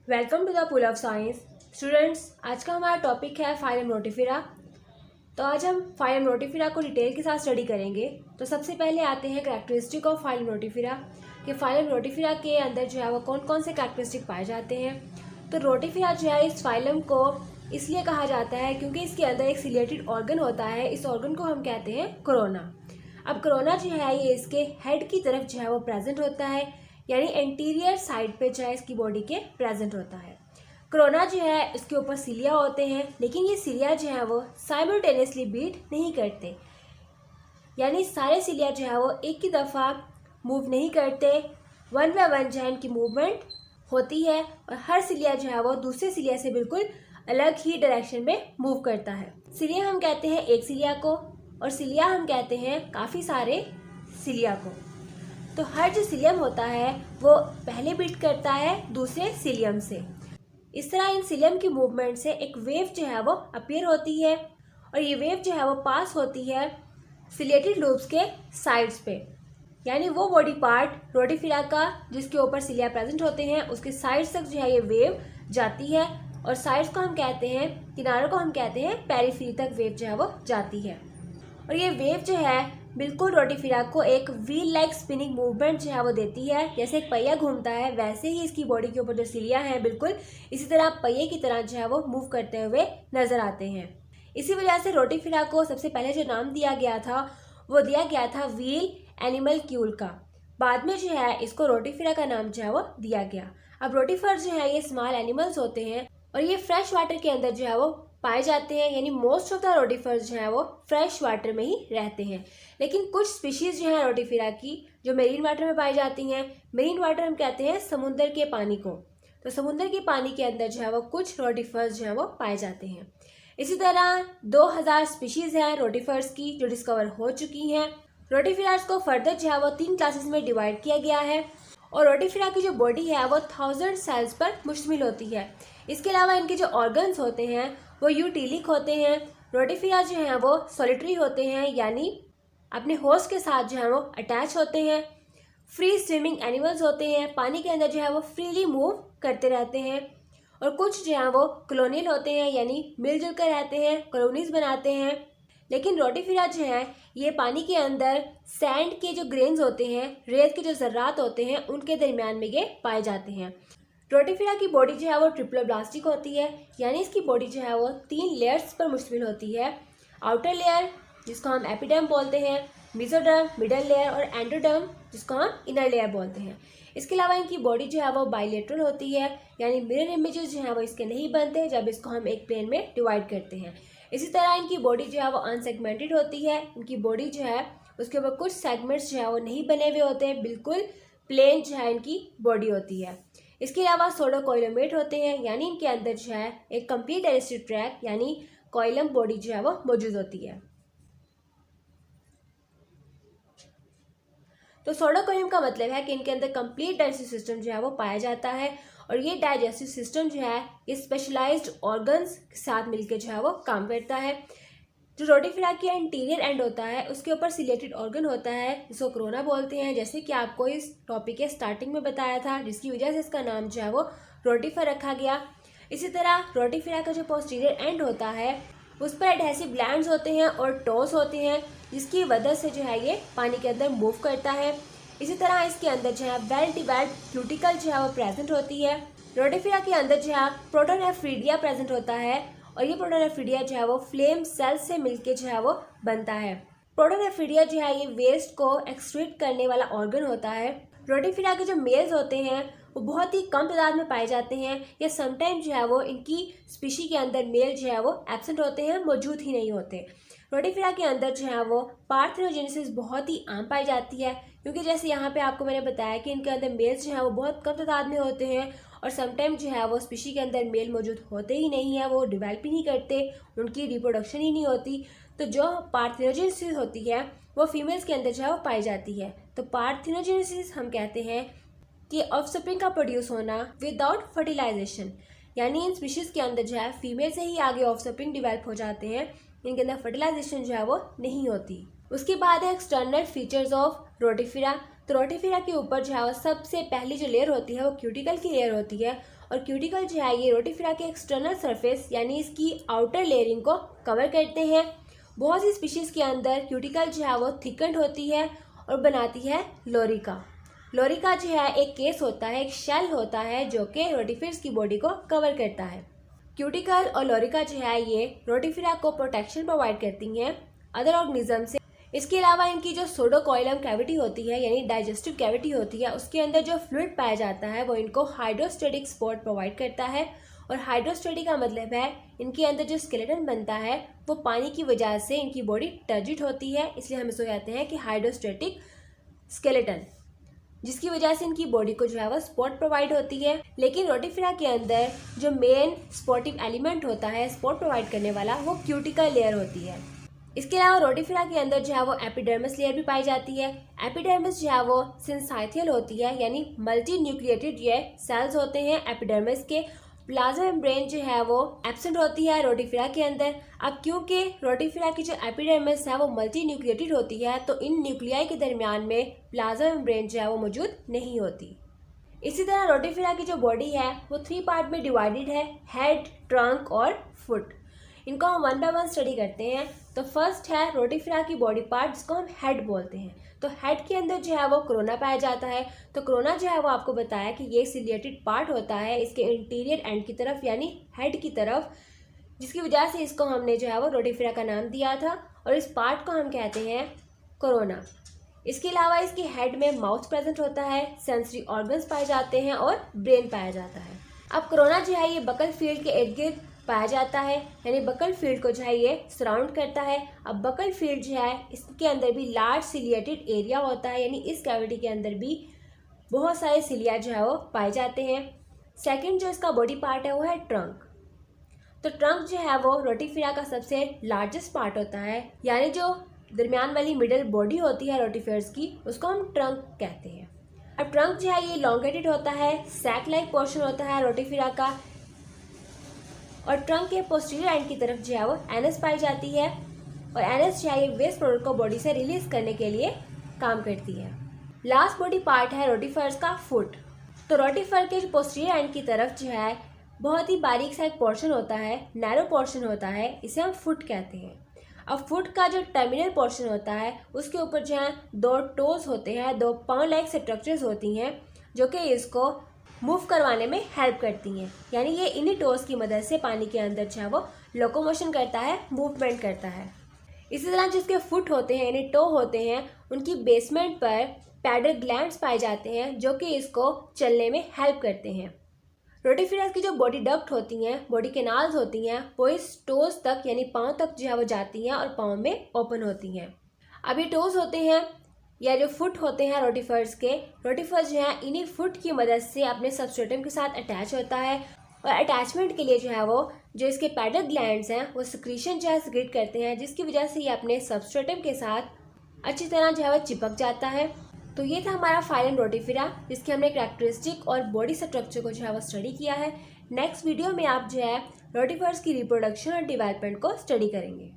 Welcome to the pool of science. Students, आज का हमारा टॉपिक है फाइलम नोटिफेरा। तो आज हम फाइलम नोटिफेरा को डिटेल के साथ स्टडी करेंगे। तो सबसे पहले आते हैं कैरेक्टरिस्टिक ऑफ फाइलम नोटिफेरा कि फाइलम नोटिफेरा के अंदर जो है वो कौन कौन से कैरेक्टरिस्टिक पाए जाते हैं। तो नोटिफेरा जो है इस फाइलम को इसलिए कहा जाता है क्योंकि इसके अंदर एक सिलेटेड ऑर्गन होता है। इस ऑर्गन को हम कहते हैं कोरोना। अब कोरोना जो है ये इसके हेड की तरफ जो है वो प्रेजेंट होता है, यानी एंटीरियर साइड पे जो है इसकी बॉडी के प्रेजेंट होता है। कोरोना जो है इसके ऊपर सिलिया होते हैं, लेकिन ये सिलिया जो है वो साइमल्टेनियसली बीट नहीं करते, यानी सारे सिलिया जो है वो एक ही दफ़ा मूव नहीं करते। वन बाय वन जो है इनकी मूवमेंट होती है और हर सिलिया जो है वो दूसरे सिलिया से बिल्कुल अलग ही डायरेक्शन में मूव करता है। सिलिया हम कहते हैं एक सिलिया को, और सिलिया हम कहते हैं काफ़ी सारे सिलिया को। तो हर जो सिलियम होता है वो पहले बीट करता है दूसरे सिलियम से। इस तरह इन सिलियम की मूवमेंट से एक वेव जो है वो अपीयर होती है, और ये वेव जो है वो पास होती है सिलेटेड लूप्स के साइड्स पे, यानी वो बॉडी पार्ट रोटिफिरा का जिसके ऊपर सिलिया प्रेजेंट होते हैं उसके साइड्स तक जो है ये वेव जाती है, और साइड्स को हम कहते हैं, किनारों को हम कहते हैं पेरिफेरी तक वेव जो है वो जाती है। और ये वेव जो है बिल्कुल रोटिफिरा को एक व्हील लाइक स्पिनिंग मूवमेंट जो है वो देती है। जैसे एक पहिया घूमता है वैसे ही इसकी बॉडी के ऊपर जो सिलिया हैं बिल्कुल इसी तरह पहिए की तरह जो है वो मूव करते हुए नजर आते हैं। इसी वजह से रोटिफिरा को सबसे पहले जो नाम दिया गया था वो दिया गया था व्हील एनिमलक्यूल का। बाद में जो है इसको रोटिफिरा का नाम जो है वो दिया गया। अब रोटिफर जो है ये स्मॉल एनिमल्स होते हैं और ये फ्रेश वाटर के अंदर जो है वो पाए जाते हैं, यानी मोस्ट ऑफ द रोटिफर्स जो है वो फ्रेश वाटर में ही रहते हैं। लेकिन कुछ स्पीशीज जो है रोटिफिरा की जो मेरीन वाटर में पाई जाती हैं, मेरीन वाटर हम कहते हैं समुद्र के पानी को। तो समुद्र के पानी के अंदर जो है वो कुछ रोटिफर्स जो है वो पाए जाते हैं। इसी तरह 2000 स्पीशीज हैं रोटिफर्स की जो डिस्कवर हो चुकी हैं। रोटिफिरास को फर्दर जो है वो 3 क्लासेस में डिवाइड किया गया है, और रोटिफिरा की जो बॉडी है वो 1000 सेल्स पर मुश्तमिल होती है। इसके अलावा इनके जो ऑर्गन्स होते हैं वो यूटिलिक होते हैं। रोटिफिरा जो हैं वो सॉलिटरी होते हैं, यानी अपने होस्ट के साथ जो है वो अटैच होते हैं। फ्री स्विमिंग एनिमल्स होते हैं, पानी के अंदर जो है वो फ्रीली मूव करते रहते हैं। और कुछ जो है वो कॉलोनियल होते हैं, यानी मिलजुल कर रहते हैं, कॉलोनीज बनाते हैं। लेकिन रोटिफिरा जो है ये पानी के अंदर सैंड के जो ग्रेन्स होते हैं, रेत के जो जर्रात होते हैं, उनके दरमियान में ये पाए जाते हैं। रोटिफिरा की बॉडी जो है वो ट्रिप्लोब्लास्टिक होती है, यानी इसकी बॉडी जो है वो 3 लेयर्स पर मुश्तमिल होती है। आउटर लेयर जिसको हम एपिडर्म बोलते हैं, मेसोडर्म मिडल लेयर, और एंडोडर्म जिसको हम इनर लेयर बोलते हैं। इसके अलावा इनकी बॉडी जो है वो बाइलेटरल होती है, यानी मिरर इमेजेस जो है वो इसके नहीं बनते जब इसको हम एक प्लेन में डिवाइड करते हैं। इसी तरह इनकी बॉडी जो है वो अनसेगमेंटेड होती है। इनकी बॉडी जो है उसके ऊपर कुछ सेगमेंट्स जो है वो नहीं बने हुए होते हैं, बिल्कुल प्लेन जो है इनकी बॉडी होती है। इसके अलावा सोडोकोइलोमेट होते हैं, यानी इनके अंदर जो है एक कंप्लीट डाइजेस्टिव ट्रैक्ट यानी कोइलम बॉडी जो है वो मौजूद होती है। तो सोडोकोइलम का मतलब है कि इनके अंदर कंप्लीट डाइजेस्टिव सिस्टम जो है वो पाया जाता है, और ये डाइजेस्टिव सिस्टम जो है ये स्पेशलाइज्ड ऑर्गन्स के साथ मिलकर जो है वो काम करता है। जो रोटिफिरा की एंटीरियर एंड होता है उसके ऊपर सिलेटेड ऑर्गन होता है जिसको कोरोना बोलते हैं, जैसे कि आपको इस टॉपिक के स्टार्टिंग में बताया था, जिसकी वजह से इसका नाम जो है वो रोटिफर रखा गया। इसी तरह रोटिफिरा का जो पोस्टीरियर एंड होता है उस पर एडहेसिव ग्लैंड्स होते हैं और टोस होते हैं, जिसकी वजह से जो है ये पानी के अंदर मूव करता है। इसी तरह इसके अंदर जो है वेल डिवेल्ड क्यूटिकल जो है वो प्रेजेंट होती है। रोटिफिरा के अंदर जो है प्रोटोनेफ्रीडिया प्रेजेंट होता है, और ये प्रोटोनेफ्रीडिया जो है वो फ्लेम सेल से मिलके जो है वो बनता है। प्रोटोनेफ्रीडिया जो है ये वेस्ट को एक्सट्रैक्ट करने वाला ऑर्गन होता है। रोटिफिरा के जो मेल्स होते हैं वो बहुत ही कम तादाद में पाए जाते हैं, या समटाइम जो है वो इनकी स्पीशी के अंदर मेल जो है वो एब्सेंट होते हैं, मौजूद ही नहीं होते। रोटिफिरा के अंदर जो है वो पार्थेनोजेनेसिस बहुत ही आम पाई जाती है, क्योंकि जैसे यहाँ पे आपको मैंने बताया कि इनके अंदर मेल्स जो है वो बहुत कम तादाद में होते हैं, और समटाइम जो है वो स्पीशी के अंदर मेल मौजूद होते ही नहीं है, वो डिवेल्प ही नहीं करते, उनकी रिप्रोडक्शन ही नहीं होती। तो जो पार्थेनोजेनेसिस होती है वो फीमेल्स के अंदर जो है वो पाई जाती है। तो पार्थेनोजेनेसिस हम कहते हैं कि ऑफस्प्रिंग का प्रोड्यूस होना विदाउट फर्टिलाइजेशन, यानी इन स्पीशीज के अंदर जो है फीमेल से ही आगे ऑफस्प्रिंग डिवेल्प हो जाते हैं, इनके अंदर फर्टिलाइजेशन जो है वो नहीं होती। उसके बाद है एक्सटर्नल फीचर्स ऑफ रोटिफिरा। तो रोटिफिरा के ऊपर जो है वो सबसे पहली जो लेयर होती है वो क्यूटिकल की लेयर होती है, और क्यूटिकल जो है ये रोटिफेरा के एक्सटर्नल सरफेस यानी इसकी आउटर लेयरिंग को कवर करते हैं। बहुत सी स्पीशीज के अंदर क्यूटिकल जो है वो थिकन्ड होती है और बनाती है लोरिका। लोरिका जो है एक केस होता है, एक शेल होता है जो कि रोटिफियर्स की बॉडी को कवर करता है। क्यूटिकल और लोरिका जो है ये रोटिफेरा को प्रोटेक्शन प्रोवाइड करती हैं अदर ऑर्गेनिज्म से। इसके अलावा इनकी जो सूडोकोइलम कैविटी होती है यानी डाइजेस्टिव कैविटी होती है, उसके अंदर जो फ्लूइड पाया जाता है वो इनको हाइड्रोस्टेटिक सपोर्ट प्रोवाइड करता है। और हाइड्रोस्टेटिक का मतलब है इनके अंदर जो स्केलेटन बनता है वो पानी की वजह से इनकी बॉडी टर्जिड होती है, इसलिए हम इसको कहते हैं कि हाइड्रोस्टेटिक स्केलेटन, जिसकी वजह से इनकी बॉडी को जो है वो सपोर्ट प्रोवाइड होती है। लेकिन रोटिफेरा के अंदर जो मेन सपोर्टिव एलिमेंट होता है सपोर्ट प्रोवाइड करने वाला, वो क्यूटिकल लेयर होती है। इसके अलावा रोटिफेरा के अंदर जो है वो एपिडर्मिस लेयर भी पाई जाती है। एपिडर्मिस जो है वो सिंसाइथियल होती है यानी मल्टी न्यूक्लिएटेड ये सेल्स होते हैं एपिडर्मिस के। प्लाज्मा मेम्ब्रेन जो है वो एब्सेंट होती है रोटिफेरा के अंदर। अब क्योंकि रोटिफेरा की जो एपिडर्मिस है वो मल्टी न्यूक्लिएटेड होती है तो इन न्यूक्लियाई के दरमियान में प्लाज्मा मेम्ब्रेन जो है वो मौजूद नहीं होती। इसी तरह रोटिफेरा की जो बॉडी है वो 3 पार्ट में डिवाइडेड है, हेड, ट्रंक और फुट। इनको हम 1 बाय 1 स्टडी करते हैं। तो फर्स्ट है रोटिफेरा की बॉडी पार्ट जिसको हम हेड बोलते हैं। तो हेड के अंदर जो है वो कोरोना पाया जाता है। तो कोरोना जो है वो आपको बताया कि ये सिलिएटेड पार्ट होता है इसके इंटीरियर एंड की तरफ यानी हेड की तरफ, जिसकी वजह से इसको हमने जो है वो रोटिफेरा का नाम दिया था और इस पार्ट को हम कहते हैं कोरोना। इसके अलावा इसके हेड में माउथ प्रेजेंट होता है, सेंसरी ऑर्गन्स पाए जाते हैं और ब्रेन पाया जाता है। अब कोरोना जो है ये बकल फील्ड के इर्द गिर्द पाया जाता है यानी बकल फील्ड को जो है ये सराउंड करता है। अब बकल फील्ड जो है इसके अंदर भी लार्ज सिलिएटेड एरिया होता है यानी इस कैविटी के अंदर भी बहुत सारे सिलिया जो है वो पाए जाते हैं। सेकंड जो इसका बॉडी पार्ट है वो है ट्रंक। तो ट्रंक जो है वो रोटिफेरा का सबसे लार्जेस्ट पार्ट होता है यानी जो दरमियान वाली मिडल बॉडी होती है रोटिफेयर्स की उसको हम ट्रंक कहते हैं। अब ट्रंक जो है ये लॉन्गेटेड होता है, सैक लाइक पोर्शन होता है रोटिफेरा का। और ट्रंक के पोस्टीरियर एंड की तरफ जो है वो एनस पाई जाती है और एनस जो है ये वेस्ट प्रोडक्ट को बॉडी से रिलीज करने के लिए काम करती है। लास्ट बॉडी पार्ट है रोटिफेयर्स का फुट। तो रोटिफेयर के पोस्टीरियर एंड की तरफ जो है बहुत ही बारीक सा एक पोर्शन होता है, नैरो पोर्शन होता है, इसे हम फुट कहते हैं। अब फुट का जो टर्मिनल पोर्शन होता है उसके ऊपर जो है 2 टोज होते हैं, 2 पाँव लाइक स्ट्रक्चर्स होती हैं जो कि इसको मूव करवाने में हेल्प करती हैं। यानी ये इन्हीं टोज की मदद से पानी के अंदर जो है वो लोकोमोशन करता है, मूवमेंट करता है। इसी तरह जिसके फुट होते हैं यानी टो होते हैं उनकी बेसमेंट पर पैडल ग्लैंड्स पाए जाते हैं जो कि इसको चलने में हेल्प करते हैं। रोटिफेरा की जो बॉडी डक्ट होती हैं, बॉडी कैनाल्स होती हैं, वो इस टोज तक यानी पाँव तक जो है वो जाती हैं और पाँव में ओपन होती हैं। अब ये टोज होते हैं या जो फुट होते हैं रोटिफेयर्स के, रोटिफेयर्स जो है इन्हीं फुट की मदद से अपने सबस्ट्रेटम के साथ अटैच होता है और अटैचमेंट के लिए जो है वो जो इसके पैडल ग्लैंड्स हैं वो सिक्रीशन जो है सिक्रीट करते हैं, जिसकी वजह से ये अपने सबस्ट्रेटम के साथ अच्छी तरह जो है वो चिपक जाता है। तो ये था हमारा फाइलम रोटिफेरा जिसके हमने कैरेक्टरिस्टिक और बॉडी स्ट्रक्चर को जो है वो स्टडी किया है। नेक्स्ट वीडियो में आप जो है रोटिफेयर्स की रिप्रोडक्शन और डेवलपमेंट को स्टडी करेंगे।